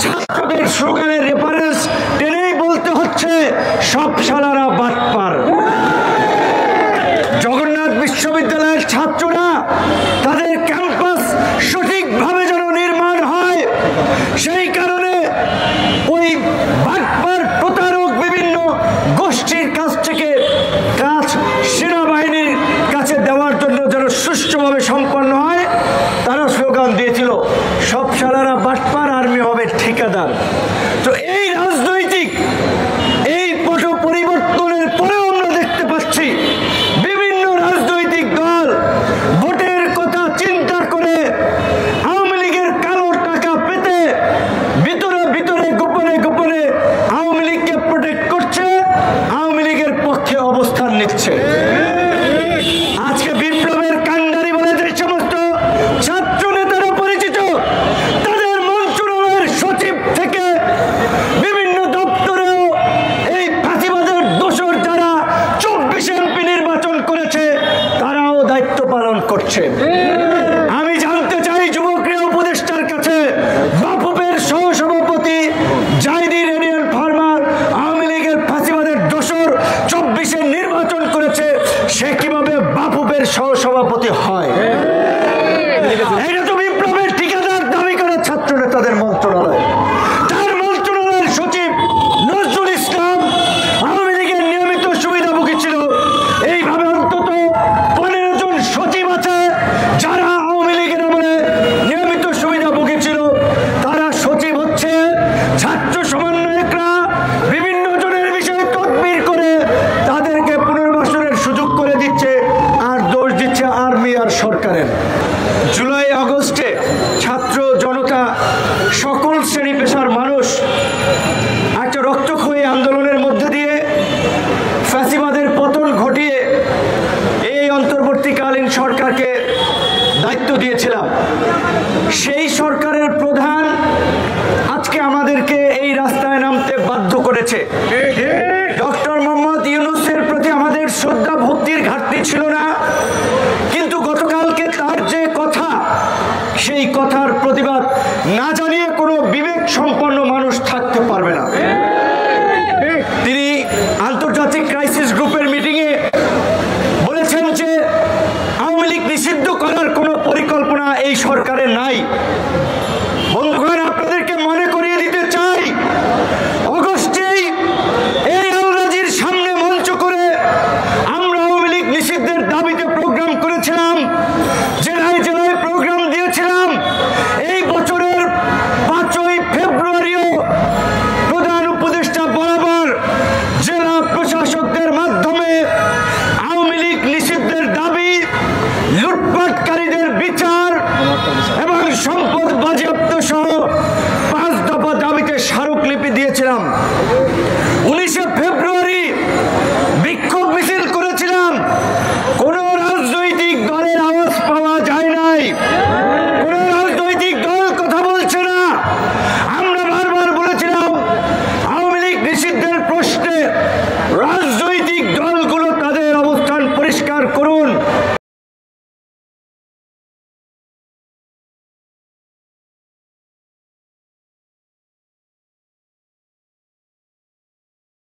ছাত্রদের স্লোগানের রেফারেন্স টেনেই বলতে হচ্ছে সব শালারা বাটপার। জগন্নাথ বিশ্ববিদ্যালয়ের ছাত্ররা তাদের ক্যাম্পাস সঠিকভাবে যেন নির্মাণ হয়, সেই কারণে ওই বাটপার প্রতারক বিভিন্ন গোষ্ঠীর কাছ থেকে কাজ সেনাবাহিনীর কাছে দেওয়ার জন্য যেন সুষ্ঠুভাবে সম্পন্ন হয়, তারা স্লোগান দিয়েছিল সব শালারা বাটপার, আর্মি হবে ঠিকাদার। তো এই রাজনৈতিক এই পট পরিবর্তনের পরেও আমরা দেখতে পাচ্ছি বিভিন্ন রাজনৈতিক দল ভোটের কথা চিন্তা করে আওয়ামী লীগের কালো টাকা পেতে ভিতরে ভিতরে গোপনে গোপনে আওয়ামী লীগকে প্রোটেক্ট করছে, আওয়ামী লীগের পক্ষে অবস্থান নিচ্ছে। আজকে বিপ্লবের কাণ্ডারি বলে যে সমস্ত ছাত্র নেতারা পরিচিত, তাদের মন্ত্রণালয়ের সচিব থেকে বিভিন্ন দপ্তরেও এই ফাঁসিবাদের দোষর যারা 24 এমপি নির্বাচন করেছে তারাও দায়িত্ব পালন করছে। আমি জানতে চাই যুবক্রিয়া উপদেষ্টার কাছে, বাফুফের সহসভাপতি জাহিদি রেডিয়াল ফার্মার আওয়ামী লীগের ফাঁসিবাদের দোষর 24 নির্বাচন করেছে, সে কিভাবে বাফুফের সহসভাপতি হয়? এটা তো বিপ্লবের ঠিকাদার দাবি করে ছাত্র নেতাদের মন্ত্রণালয়। তার মন্ত্রণালয়ের সচিব নজরুল ইসলাম আওয়ামী লীগের নিয়মিত সুবিধাভোগী ছিল। এইভাবে অন্তত 15 জন সচিব আছে যারা আওয়ামী লীগের আমলে নিয়মিত সুবিধাভোগী ছিল। তারা সচিব হচ্ছে ছাত্র সমন্বয়করা বিভিন্ন জনের বিষয়ে তদবির করে তাদেরকে পুনর্বাসনের সুযোগ করে দিচ্ছে, আর দোষ দিচ্ছে আর্মি আর সরকারের। জুলাই আগস্টে ছাত্র জনতা সকল শ্রেণী পেশার মানুষ একটা রক্তক্ষয়ী আন্দোলনের মধ্যে দিয়ে ফ্যাসিবাদের পতন ঘটিয়ে এই অন্তর্বর্তীকালীন সরকারকে দায়িত্ব দিয়েছিলাম। সেই সরকারের প্রধান আজকে আমাদেরকে এই রাস্তায় নামতে বাধ্য করেছে। ডক্টর মোহাম্মদ ইউনূসের প্রতি আমাদের শ্রদ্ধা ভক্তির ঘাটতি ছিল না, কিন্তু গতকালকে তার যে কথা, সেই কথার প্রতিবাদ না জানিয়ে কোনো বিবেক সম্পন্ন মানুষ থাকতে পারবে না। তিনি আন্তর্জাতিক ক্রাইসিস গ্রুপের মিটিংয়ে বলেছেন যে আওয়ামী লীগ নিষিদ্ধ করার কোনো পরিকল্পনা এই সরকারের নাই।